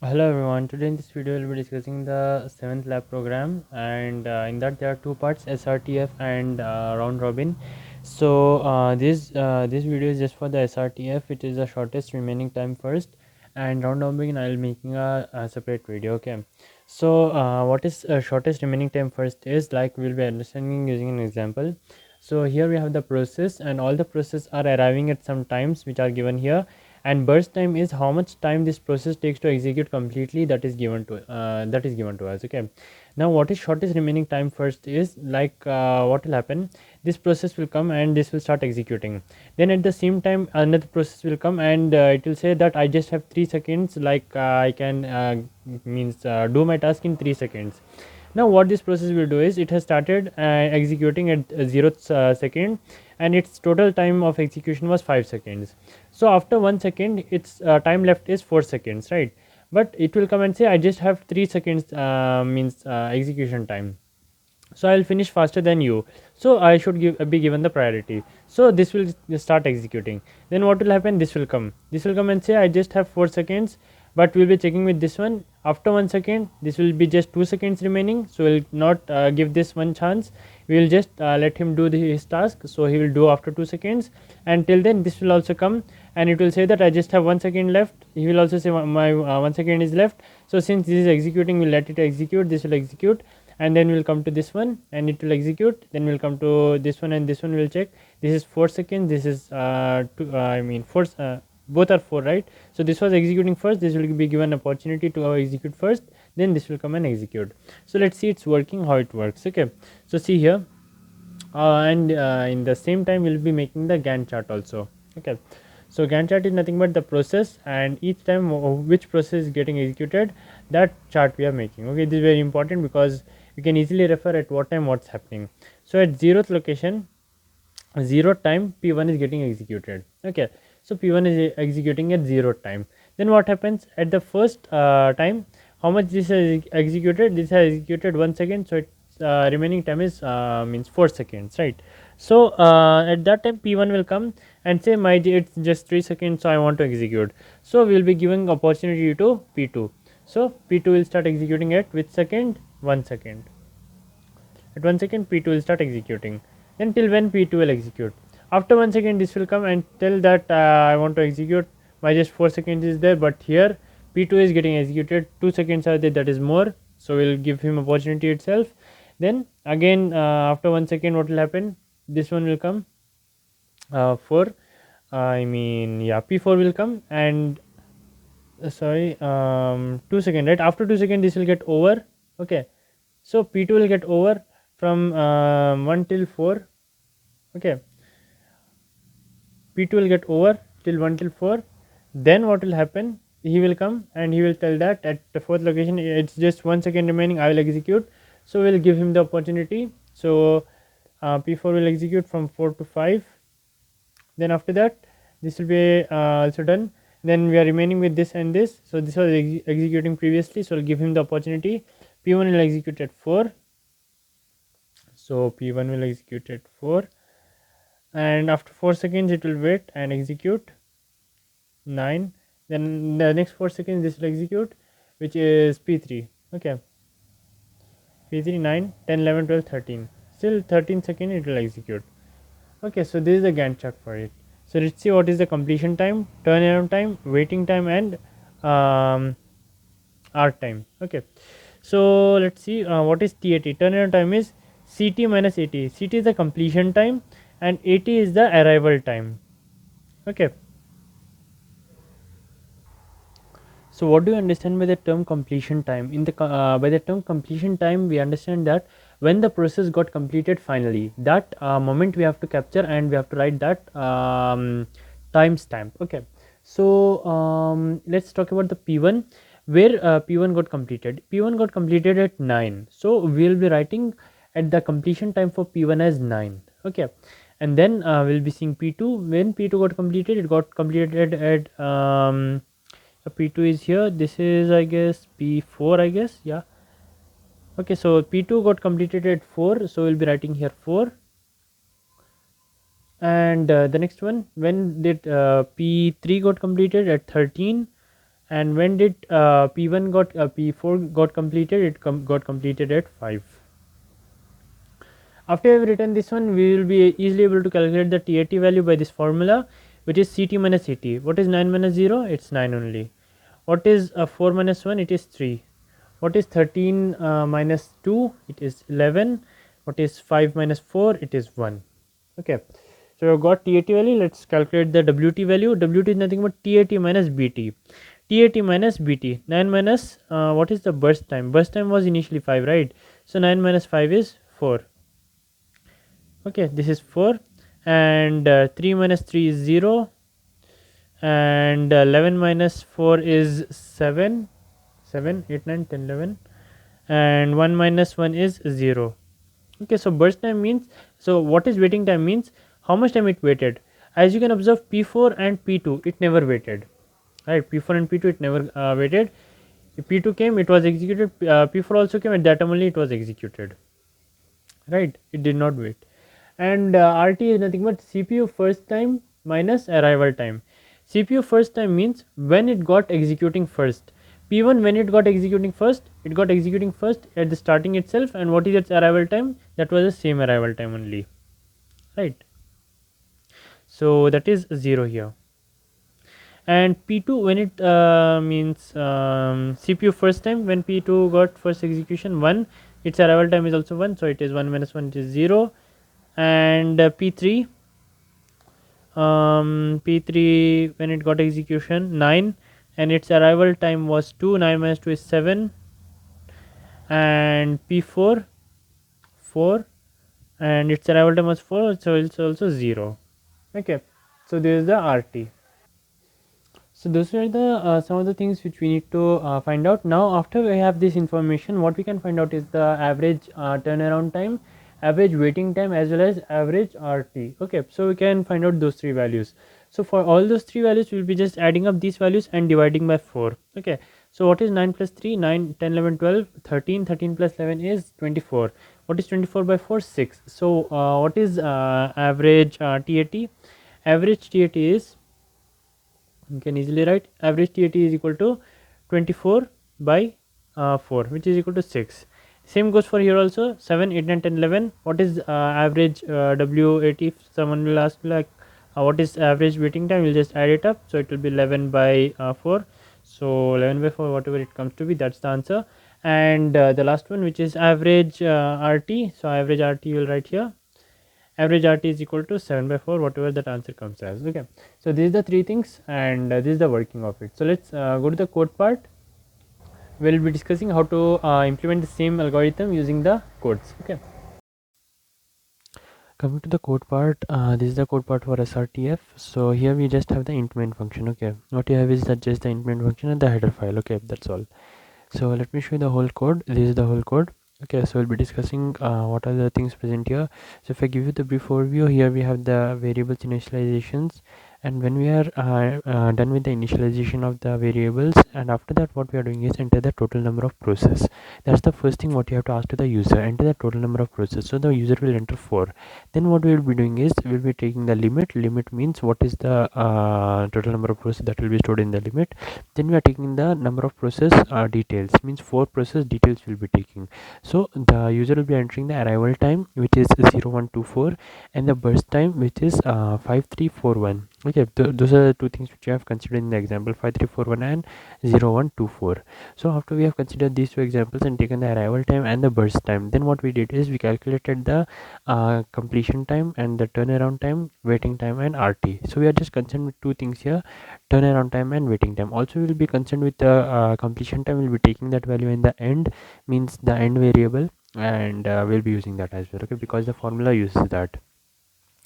Hello everyone, today in this video we'll be discussing the 7th lab program, and in that there are two parts, SRTF and round robin. So this video is just for the SRTF, which is the shortest remaining time first, and round robin I'll making a separate video. Okay, so what is shortest remaining time first is, like, we'll be understanding using an example. So here we have the process, and all the process are arriving at some times which are given here, and burst time is how much time this process takes to execute completely, that is given to us. Okay, now what is shortest remaining time first is, like, what will happen, this process will come and this will start executing, then at the same time another process will come, and it will say that I just have 3 seconds, like, I can do my task in 3 seconds. Now what this process will do is, it has started executing at 0th second, and its total time of execution was 5 seconds. So after 1 second, its time left is 4 seconds, right? But it will come and say I just have 3 seconds execution time, so I'll finish faster than you, so I should be given the priority. So this will start executing. Then what will happen, this will come and say I just have 4 seconds, but we'll be checking with this one. After 1 second, this will be just 2 seconds remaining, so we'll not give this one chance. We will just let him do his task, so he will do after 2 seconds. And till then this will also come, and it will say that I just have 1 second left. He will also say my 1 second is left. So since this is executing, we'll let it execute. This will execute, and then we'll come to this one and it will execute. Then we'll come to this one, and this one will check. This is 4 seconds, this is 4, both are 4, right? So this was executing first, this will be given opportunity to execute first, then this will come and execute. So let's see it's working, how it works. Okay, so see here, and in the same time we'll be making the Gantt chart also. Okay, so Gantt chart is nothing but the process, and each time which process is getting executed, that chart we are making. Okay, this is very important because you can easily refer at what time what's happening. So at 0th location, 0 time, P1 is getting executed. Okay, so P1 is executing at 0 time. Then what happens at the first time, how much this has executed, this has executed 1 second, so its remaining time is means 4 seconds, right? So at that time P1 will come and say it's just 3 seconds, so I want to execute. So we will be giving opportunity to P2. So P2 will start executing at which second, 1 second. At 1 second P2 will start executing. Then till when P2 will execute. After 1 second this will come and tell that I want to execute. My just 4 seconds is there, but here P2 is getting executed, 2 seconds are there, that is more, so we'll give him opportunity itself. Then again after 1 second what will happen, this one will come, 4 P4 will come, and 2 second, right? After 2 second this will get over. Okay, so P2 will get over from 1 till 4. Okay, P2 will get over till 1 till 4. Then what will happen, he will come and he will tell that at the 4th location it's just 1 second remaining, I will execute. So we'll give him the opportunity. So P4 will execute from 4 to 5. Then after that this will be also done. Then we are remaining with this and this, so this was executing previously, so we'll give him the opportunity. P1 will execute at 4, so P1 will execute at 4, and after 4 seconds it will wait and execute 9. Then the next 4 seconds this will execute, which is P3. Okay, P3, 9, 10, 11, 12, 13, still 13 seconds it will execute. Okay, so this is the Gantt chart for it. So let's see what is the completion time, turnaround time, waiting time, and arc time. Okay, so let's see what is TAT. Turnaround time is CT minus AT. CT is the completion time and AT is the arrival time. Okay, so what do you understand by the term completion time? In the by the term completion time, we understand that when the process got completed finally, that moment we have to capture, and we have to write that timestamp. Okay, so let's talk about the P1, where P1 got completed. P1 got completed at 9, so we will be writing at the completion time for P1 as 9. Okay, and then we'll be seeing P2. When P2 got completed, it got completed at P2 is here, this is I guess P4, I guess, yeah. Okay, so P2 got completed at 4, so we'll be writing here 4. And the next one, when did P3 got completed? At 13. and when did P1 got P4 got completed? It got completed at 5. After we have written this one, we will be easily able to calculate the TAT value by this formula, which is CT minus CT. What is 9 minus 0? It's 9 only. What is 4 minus 1? It is 3. What is 13 minus 2? It is 11. What is 5 minus 4? It is 1. Okay, so we've got TAT value. Let's calculate the WT value. WT is nothing but TAT minus BT. TAT minus BT. 9 minus what is the burst time? Burst time was initially 5, right? So 9 minus 5 is 4. Okay, this is 4, and 3 minus 3 is 0, and 11 minus 4 is 7, 7, 8, 9, 10, 11, and 1 minus 1 is 0. Okay, so burst time means, so what is waiting time means how much time it waited. As you can observe, P4 and P2 it never waited, right? P4 and P2 it never waited. If P2 came, it was executed. P4 also came, at that time only it was executed, right? It did not wait. And RT is nothing but CPU first time minus arrival time. CPU first time means when it got executing first. P1 when it got executing first, it got executing first at the starting itself, and what is its arrival time? That was the same arrival time only, right? So that is 0 here. And P2 when it means CPU first time, when P2 got first execution 1, its arrival time is also 1, so it is 1 minus 1, it is 0. And P3 P3 when it got execution 9, and its arrival time was 2. 9 minus 2 is 7. And P4 4, and its arrival time was 4, so it's also 0. Okay, so this is the RT. So those are the some of the things which we need to find out. Now after we have this information, what we can find out is the average turnaround time, average waiting time, as well as average RT. Okay, so we can find out those three values. So for all those three values, we will be just adding up these values and dividing by 4. Okay, so what is 9 plus 3? 9, 10, 11, 12, 13. 13 plus 11 is 24. What is 24 by 4? 6. So what is average TAT? Average TAT is, you can easily write average TAT is equal to 24 by 4, which is equal to 6. Same goes for here also. 7, 8, 9, 10, 11. What is average WAT? If someone will ask like what is average waiting time, we'll just add it up, so it will be 11 by 4. So 11 by 4, whatever it comes to be, that's the answer. And the last one, which is average RT, so average RT you will write here. Average RT is equal to 7 by 4, whatever that answer comes as. Okay, so these are the three things, and this is the working of it. So let's go to the code part. We'll be discussing how to implement the same algorithm using the codes. Okay, coming to the code part, this is the code part for SRTF. So here we just have the int main function. Okay, what you have is that just the int main function and the header file. Okay, that's all. So let me show you the whole code. This is the whole code. Okay, so we'll be discussing what are the things present here. So if I give you the brief overview, here we have the variables initializations, and when we are done with the initialization of the variables, and after that what we are doing is enter the total number of process. That's the first thing what you have to ask to the user. Enter the total number of process. So the user will enter 4. Then what we will be doing is we will be taking the limit. Limit means what is the total number of process that will be stored in the limit. Then we are taking the number of process details, means 4 process details will be taking. So the user will be entering the arrival time, which is 0124, and the burst time, which is 5341. Okay, those are the two things which you have considered in the example, 5341 and 0124. So after we have considered these two examples and taken the arrival time and the burst time, then what we did is we calculated the completion time and the turnaround time, waiting time, and RT. So we are just concerned with two things here, turnaround time and waiting time. Also we will be concerned with the completion time. We'll be taking that value in the end, means the end variable, and we'll be using that as well. Okay, because the formula uses that.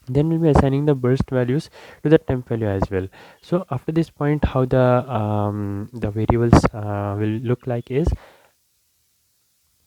Then we'll be assigning the burst values to the temp value as well. So after this point, how the variables will look like is,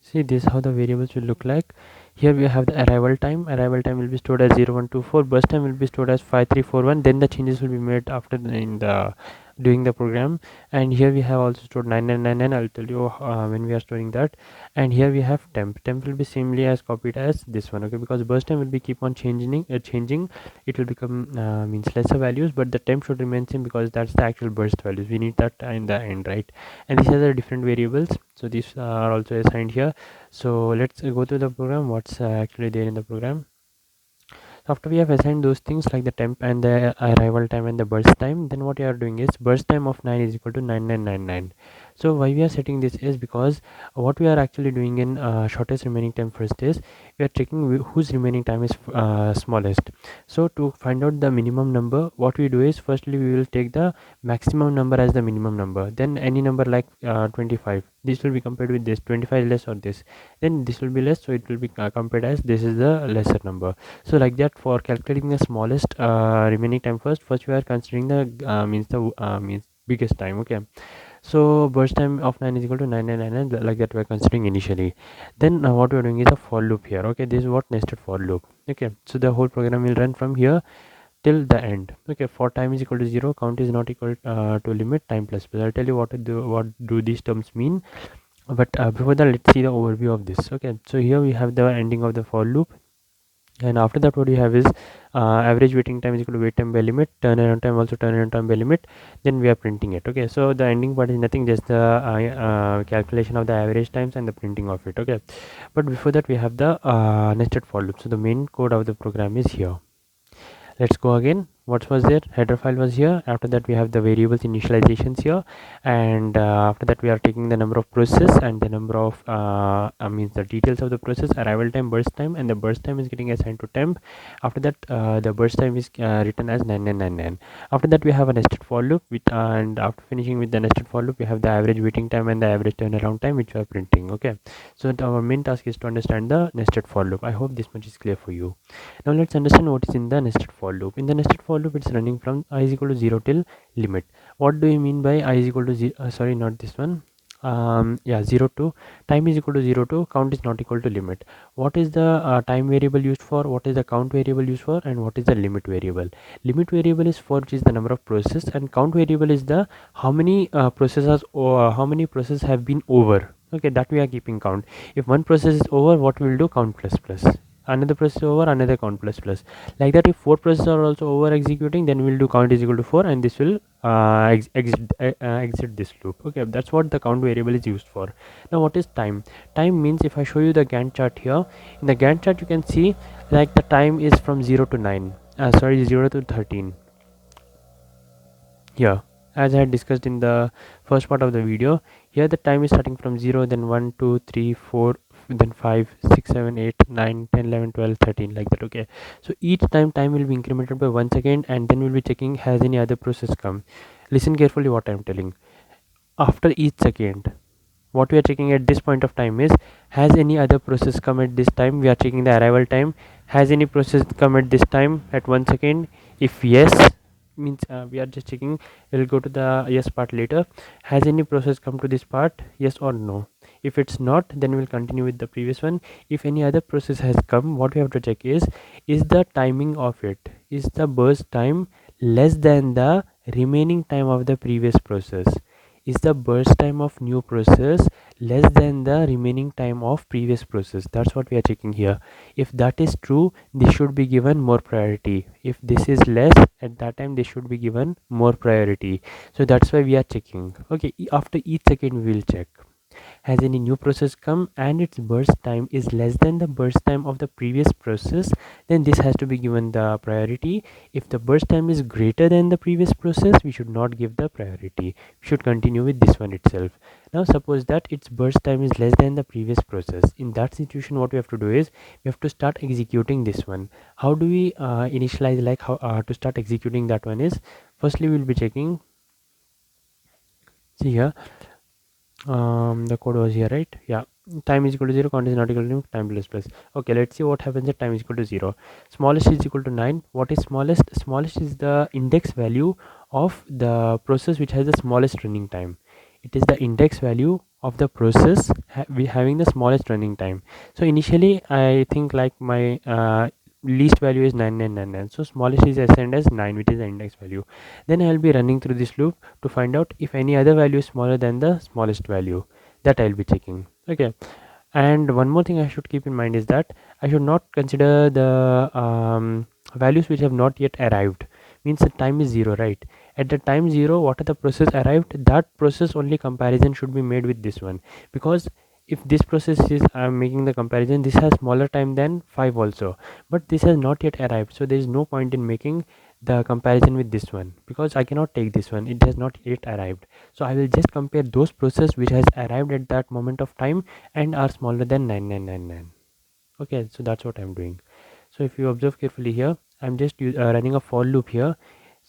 see, this how the variables will look like. Here we have the arrival time. Arrival time will be stored as 0124. Burst time will be stored as 5341. Then the changes will be made after in the doing the program. And here we have also stored 9999. I'll tell you when we are storing that. And here we have temp will be similarly as copied as this one, okay, because burst time will be keep on changing. It will become means lesser values, but the temp should remain same because that's the actual burst values. We need that in the end, right? And these are the different variables, so these are also assigned here. So let's go to the program, what's actually there in the program. After we have assigned those things like the temp and the arrival time and the burst time, then what you are doing is burst time of 9 is equal to 9999. So why we are setting this is because what we are actually doing in shortest remaining time first is we are checking whose remaining time is smallest. So to find out the minimum number, what we do is firstly we will take the maximum number as the minimum number, then any number like 25, this will be compared with this 25 less or this, then this will be less, so it will be compared as this is the lesser number. So like that, for calculating the smallest remaining time first we are considering the means biggest time, okay. So burst time of 9 is equal to 9999, like that we are considering initially. Then what we are doing is a for loop here, okay. This is what nested for loop, okay. So the whole program will run from here till the end, okay. For time is equal to 0, count is not equal to limit, time plus plus. I'll tell you what do these terms mean, but before that let's see the overview of this, okay. So here we have the ending of the for loop, and after that what you have is average waiting time is equal to wait time by limit, turnaround time also turnaround time by limit, then we are printing it, okay. So the ending part is nothing, just the calculation of the average times and the printing of it, okay. But before that we have the nested for loop. So the main code of the program is here. Let's go again. What was there? Header file was here. After that we have the variables initializations here, and after that we are taking the number of process and the number of means the details of the process, arrival time, burst time, and the burst time is getting assigned to temp. After that the burst time is written as 9999. After that we have a nested for loop with, and after finishing with the nested for loop we have the average waiting time and the average turnaround time which we are printing, okay. So our main task is to understand the nested for loop. I hope this much is clear for you. Now let's understand what is in the nested for loop. In the nested for loop, it's running from I is equal to 0 till limit. What do you mean by I is equal to 0? Sorry, not this one. Yeah, 0 to time is equal to 0 to count is not equal to limit. What is the time variable used for? What is the count variable used for? And what is the limit variable? Limit variable is for which is the number of process, and count variable is the how many processes or how many processes have been over. Okay, that we are keeping count. If one process is over, what we will do? Count plus plus. Another process over, another count plus plus, like that. If 4 processes are also over executing, then we'll do count is equal to 4, and this will exit this loop, okay. That's what the count variable is used for. Now what is time? Time means, if I show you the Gantt chart here, in the Gantt chart you can see like the time is from 0 to 9, 0 to 13 here, as I had discussed in the first part of the video. Here the time is starting from 0, then 1 2 3 4, then 5 6 7 8 9 10 11 12 13, like that, okay. So each time will be incremented by 1 second, and then we'll be checking has any other process come. Listen carefully what I'm telling. After each second, what we are checking at this point of time is, has any other process come at this time. We are checking the arrival time. Has any process come at this time at 1 second? If yes, means we are just checking. We'll go to the yes part later. Has any process come to this part? Yes or no? If it's not, then we'll continue with the previous one. If any other process has come, what we have to check is the timing of it, is the burst time less than the remaining time of the previous process? Is the burst time of new process less than the remaining time of previous process? That's what we are checking here. If that is true, this should be given more priority. If this is less, at that time this should be given more priority. So that's why we are checking, okay. After each second we will check, has any new process come and its burst time is less than the burst time of the previous process, then this has to be given the priority. If the burst time is greater than the previous process, we should not give the priority, we should continue with this one itself. Now suppose that its burst time is less than the previous process. In that situation, what we have to do is we have to start executing this one. How do we initialize, like how to start executing that one is, firstly we will be checking. See here, the code was here, right? Yeah, time is equal to 0, count is not equal to time plus plus. Okay, let's see what happens at time is equal to 0. Smallest is equal to 9. What is smallest? Smallest is the index value of the process which has the smallest running time. It is the index value of the process having the smallest running time. So initially I think like my least value is 9999, so smallest is assigned as 9, which is the index value. Then I will be running through this loop to find out if any other value is smaller than the smallest value, that I'll be checking. Okay. And one more thing I should keep in mind is that I should not consider the values which have not yet arrived. Means the time is 0, right? At the time 0, what are the process arrived, that process only comparison should be made with this one. Because if this process is making the comparison, this has smaller time than 5 also, but this has not yet arrived, so there is no point in making the comparison with this one, because I cannot take this one, it has not yet arrived. So I will just compare those process which has arrived at that moment of time and are smaller than 9999. Okay, so that's what I'm doing. So if you observe carefully here, I'm just running a for loop here.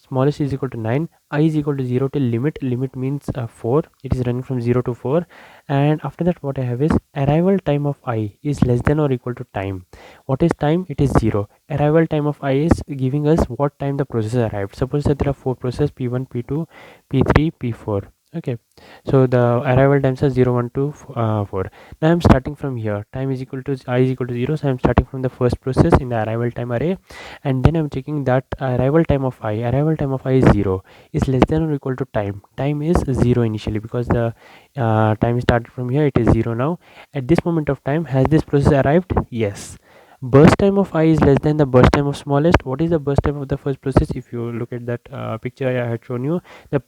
Smallest is equal to 9, I is equal to 0 till limit means 4, it is running from 0 to 4. And after that what I have is arrival time of I is less than or equal to time. What is time? It is 0. Arrival time of I is giving us what time the process arrived. Suppose that there are 4 processes, P1, P2, P3, P4. Okay, so the arrival times are 0, 1, 2, 4. Now I'm starting from here, time is equal to I is equal to 0, so I'm starting from the first process in the arrival time array, and then I'm checking that arrival time of I is 0, is less than or equal to time is 0 initially, because the time started from here, it is 0 now. At this moment of time, has this process arrived? Yes. Burst time of I is less than the burst time of smallest. What is the burst time of the first process? If you look at that picture I had shown you, the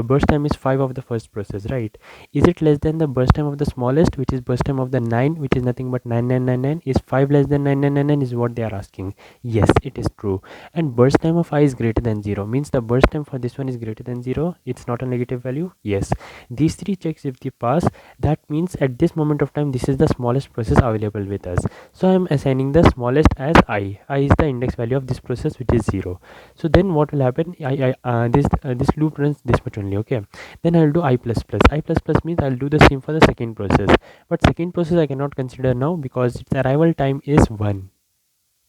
burst time is 5 of the first process, right? Is it less than the burst time of the smallest, which is burst time of the 9, which is nothing but 9999? Is 5 less than 9999 is what they are asking. Yes, it is true. And burst time of I is greater than 0, means the burst time for this one is greater than 0. It's not a negative value. Yes, these three checks if they pass, that means at this moment of time this is the smallest process available with us. So I'm assigning the smallest as I is the index value of this process, which is 0. So then what will happen, this loop runs this much only. Okay, then I'll do I plus plus. I plus plus means I'll do the same for the second process, but second process I cannot consider now because its arrival time is 1.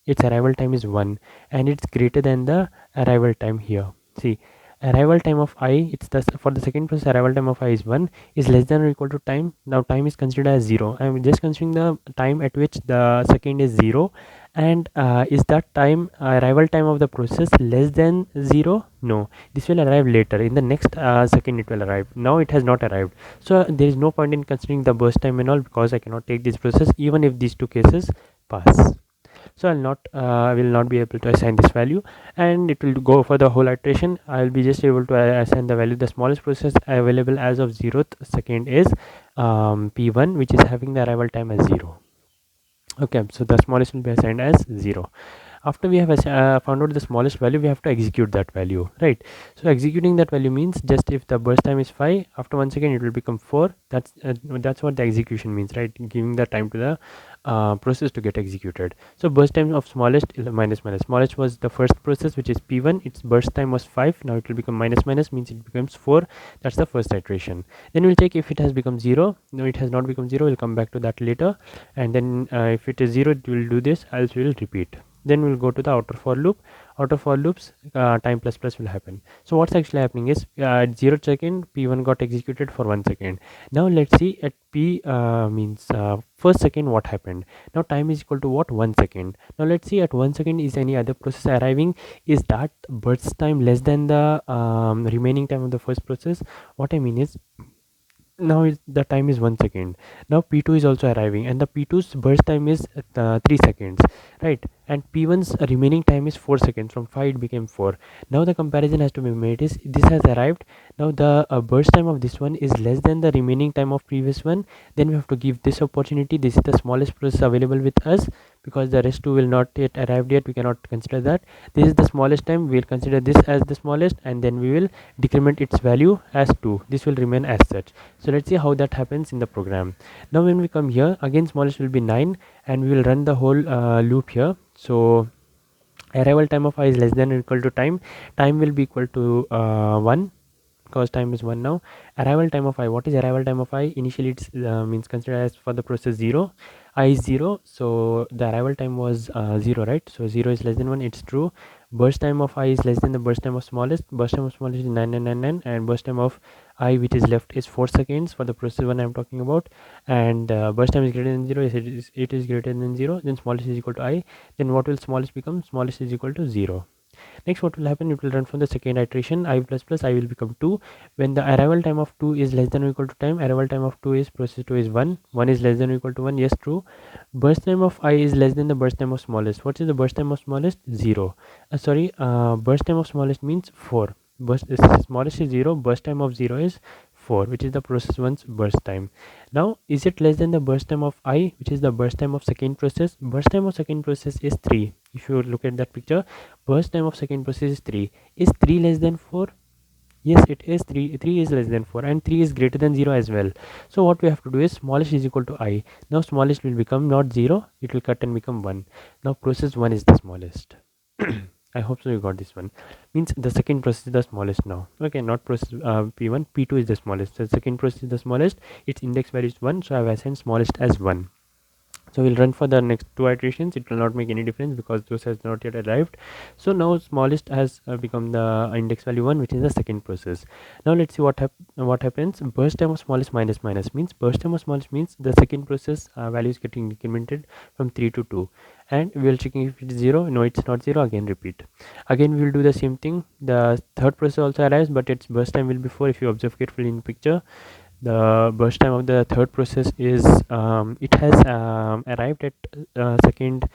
Its arrival time is 1 and it's greater than the arrival time here. See, arrival time of I, it's the for the second process arrival time of I is 1, is less than or equal to time. Now time is considered as 0. I'm just considering the time at which the second is 0, and is that time arrival time of the process less than 0? No, this will arrive later, in the next second it will arrive. Now it has not arrived, so there is no point in considering the burst time and all, because I cannot take this process even if these two cases pass. So I will not be able to assign this value, and it will go for the whole iteration. I will be just able to assign the value. The smallest process available as of 0th second is P1, which is having the arrival time as 0. Okay, so the smallest will be assigned as 0. After we have found out the smallest value, we have to execute that value, right? So executing that value means, just if the burst time is 5, after 1 second it will become 4. That's what the execution means, right? Giving the time to the process to get executed. So burst time of smallest is minus minus. Smallest was the first process, which is P1. Its burst time was 5. Now it will become minus minus, means it becomes 4. That's the first iteration. Then we'll check if it has become 0. No, it has not become 0. We'll come back to that later. And then if it is 0, it will do this, else we will repeat. Then we'll go to the outer for loop. Outer for loops, time plus plus will happen. So what's actually happening is, at 0 second P1 got executed for 1 second. Now let's see at P means first second what happened. Now time is equal to what? 1 second. Now let's see at 1 second is any other process arriving. Is that burst time less than the remaining time of the first process? What I mean is, now the time is 1 second. Now P2 is also arriving, and the P2's burst time is 3 seconds, right? And P1's remaining time is 4 seconds. From 5 it became 4. Now the comparison has to be made is, this has arrived. Now the burst time of this one is less than the remaining time of previous one. Then we have to give this opportunity. This is the smallest process available with us, because the rest two will not yet arrived yet, we cannot consider that. This is the smallest time, we will consider this as the smallest, and then we will decrement its value as 2. This will remain as such. So let's see how that happens in the program. Now when we come here, again smallest will be 9, and we will run the whole loop here. So arrival time of I is less than or equal to time. Time will be equal to 1, because time is 1 now. Arrival time of I, what is arrival time of I? Initially it's means considered as for the process 0. I is 0, so the arrival time was 0, right? So 0 is less than 1, it's true. Burst time of I is less than the burst time of smallest. Burst time of smallest is 9999, and burst time of I which is left is 4 seconds for the process one I'm talking about, and burst time is greater than 0. Yes, it is greater than 0, then smallest is equal to I. Then what will smallest become? Smallest is equal to 0. Next, what will happen? It will run from the second iteration. I plus plus I will become 2. When the arrival time of 2 is less than or equal to time, arrival time of 2 is process 2 is 1. 1 is less than or equal to 1. Yes, true. Burst time of I is less than the burst time of smallest. What is the burst time of smallest? 0. Burst time of smallest means 4. Smallest is 0. Burst time of 0 is 4, which is the process 1's burst time. Now, is it less than the burst time of I, which is the burst time of second process? Burst time of second process is 3. If you look at that picture, burst time of second process is 3. Is 3 less than 4? Yes, it is 3. 3 is less than 4 and 3 is greater than 0 as well. So what we have to do is smallest is equal to I. Now smallest will become not 0, it will cut and become 1. Now process 1 is the smallest. I hope so you got this one. Means the second process is the smallest now. Okay, not process P1, P2 is the smallest. The second process is the smallest. Its index value is 1, so I have assigned smallest as 1. So we'll run for the next 2 iterations. It will not make any difference because those has not yet arrived. So now smallest has become the index value 1, which is the second process. Now let's see what happens. Burst time of smallest minus minus means burst time of smallest means the second process value is getting incremented from 3 to 2, and we will checking if it is 0. No, it's not 0. Again repeat. Again we will do the same thing. The third process also arrives, but its burst time will be 4. If you observe carefully in the picture, the burst time of the third process is it has arrived at second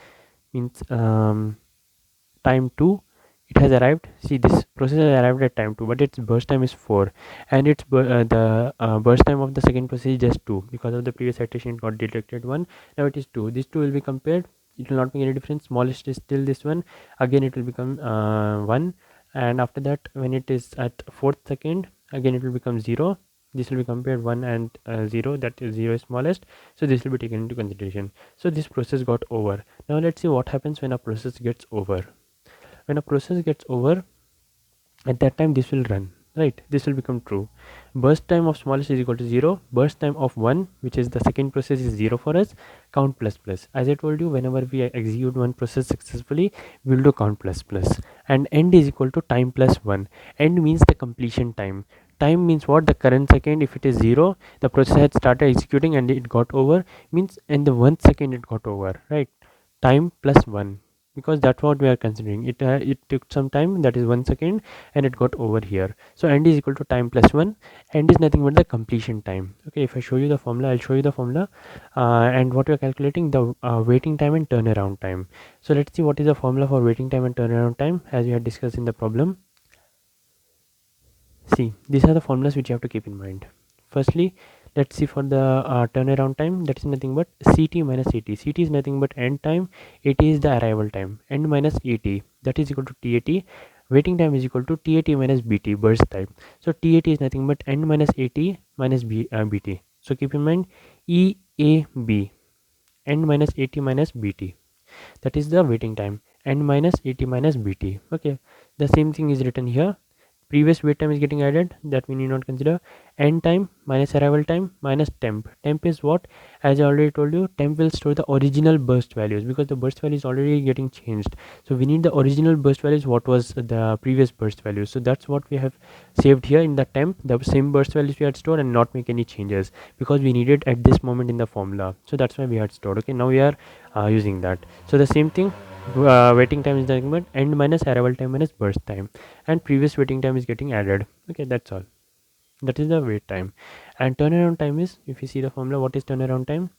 means time 2. It has arrived, see, this process has arrived at time 2, but its burst time is 4, and its burst time of the second process is just 2. Because of the previous iteration it got detected 1, now it is 2. These two will be compared. It will not make any difference. Smallest is still this one. Again it will become 1, and after that when it is at 4th second, again it will become 0. This will be compared 1 and 0, that is 0 is smallest, so this will be taken into consideration. So this process got over. Now let's see what happens when a process gets over. When a process gets over, at that time this will run, right? This will become true. Burst time of smallest is equal to 0. Burst time of 1, which is the second process, is 0 for us. Count plus plus. As I told you, whenever we execute one process successfully, we will do count plus plus. And end is equal to time plus 1. End means the completion time. Time means what? The current second. If it is 0, the process had started executing and it got over, means in the 1 second it got over, right? Time plus 1, because that's what we are considering. It took some time, that is 1 second, and it got over here. So end is equal to time plus 1. End is nothing but the completion time. Okay, if I show you the formula, I'll show you the formula, and what we are calculating, the waiting time and turnaround time. So let's see what is the formula for waiting time and turnaround time, as we had discussed in the problem. See, these are the formulas which you have to keep in mind. Firstly, let's see for the turnaround time. That is nothing but CT minus AT. CT is nothing but end time. AT is the arrival time. End minus AT, that is equal to TAT. Waiting time is equal to TAT minus BT, burst time. So TAT is nothing but end minus AT minus BT. So keep in mind EAB, end minus AT minus BT. That is the waiting time. End minus AT minus BT. Okay, the same thing is written here. Previous wait time is getting added, that we need not consider. End time minus arrival time minus temp. Temp is what? As I already told you, temp will store the original burst values, because the burst value is already getting changed. So we need the original burst values, what was the previous burst value. So that's what we have saved here in the temp, the same burst values we had stored, and not make any changes, because we need it at this moment in the formula. So that's why we had stored. Okay, now we are using that. So the same thing, waiting time is nothing but end minus arrival time minus burst time, and previous waiting time is getting added. Okay, that's all. That is the wait time. And turnaround time is, if you see the formula, what is turnaround time?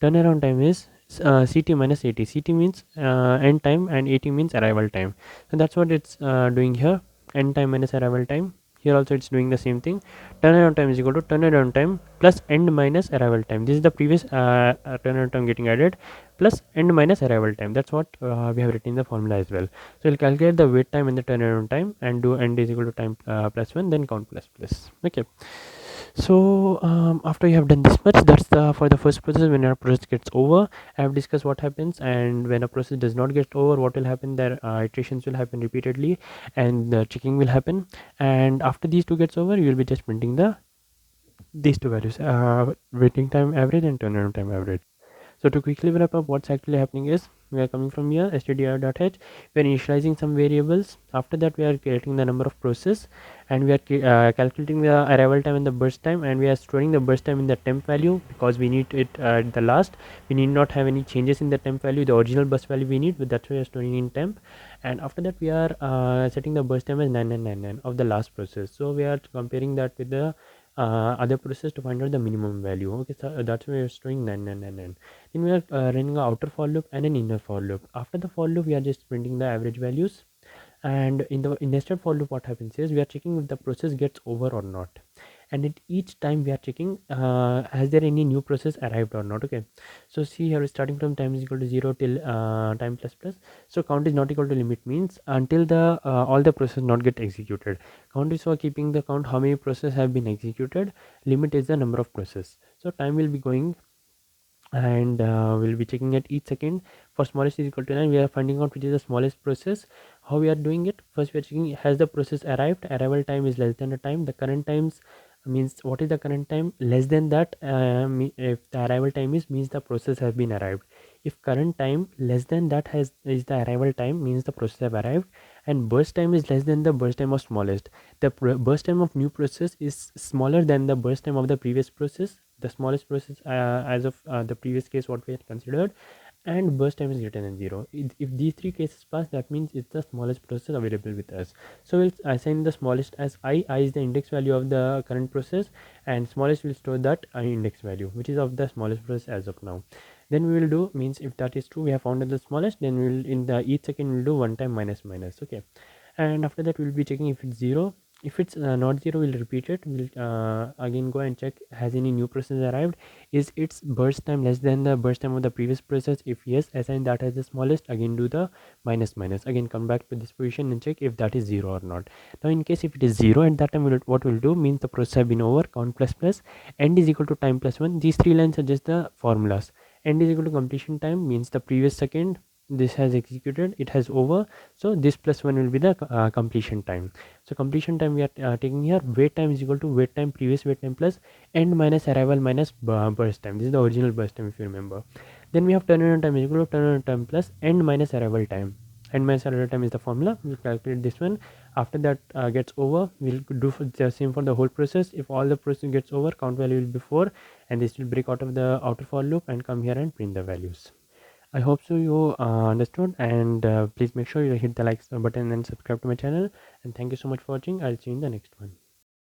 Turnaround time is CT minus AT. CT means end time and AT means arrival time. So that's what it's doing here. End time minus arrival time. Here also it's doing the same thing. Turnaround time is equal to turnaround time plus end minus arrival time. This is the previous turnaround time getting added, plus end minus arrival time. That's what we have written in the formula as well. So we'll calculate the wait time and the turnaround time, and do end is equal to time plus 1, then count plus plus. Okay. So after you have done this much, that's the for the first process. When a process gets over, I have discussed what happens, and when a process does not get over, what will happen. There iterations will happen repeatedly, and the checking will happen. And after these two gets over, you will be just printing these two values, waiting time average and turnaround time average. So to quickly wrap up, what's actually happening is we are coming from here stdr.h, we are initializing some variables. After that we are creating the number of process, and we are calculating the arrival time and the burst time, and we are storing the burst time in the temp value because we need it at the last. We need not have any changes in the temp value, the original burst value we need, but that's why we are storing in temp. And after that we are setting the burst time as 9999 of the last process. So we are comparing that with the other process to find out the minimum value. Okay, so that's why we are storing 9999. Then we are running an outer for loop and an inner for loop. After the for loop we are just printing the average values, and in the nested for loop what happens is we are checking if the process gets over or not, and at each time we are checking has there any new process arrived or not. Okay, so see here starting from time is equal to 0 till time plus plus. So count is not equal to limit means until the all the process not get executed. Count is for keeping the count how many process have been executed. Limit is the number of process. So time will be going, and we'll be checking at each second. For smallest is equal to 9, we are finding out which is the smallest process. How we are doing it? First we are checking has the process arrived. Arrival time is less than the time. The current times means what is the current time less than that. If the arrival time is means the process has been arrived. If current time less than that has is the arrival time means the process have arrived, and burst time is less than the burst time of smallest. The burst time of new process is smaller than the burst time of the previous process, the smallest process as of the previous case what we had considered, and burst time is greater than 0. If these three cases pass, that means it's the smallest process available with us. So we'll assign the smallest as I is the index value of the current process, and smallest will store that I index value which is of the smallest process as of now. Then we will do means if that is true we have found the smallest, then we will in the each second we'll do one time minus minus. Okay, and after that we'll be checking if it's 0. If it's not 0, we'll repeat it. We'll again go and check has any new process arrived. Is its burst time less than the burst time of the previous process? If yes, assign that as the smallest. Again do the minus minus. Again come back to this position and check if that is 0 or not. Now in case if it is 0, at that time what we'll do means the process have been over. Count plus plus end is equal to time plus 1. These three lines are just the formulas. End is equal to completion time means the previous second this has executed, it has over, so this plus 1 will be the completion time. So completion time we are taking here wait time is equal to wait time previous wait time plus end minus arrival minus burst time. This is the original burst time if you remember. Then we have turnaround time is equal to turnaround time plus end minus arrival time. End minus arrival time is the formula. We'll calculate this one. After that gets over, we'll do the same for the whole process. If all the process gets over, count value will be 4, and this will break out of the outer for loop and come here and print the values. I hope so you understood, and please make sure you hit the like button and subscribe to my channel, and thank you so much for watching. I'll see you in the next one.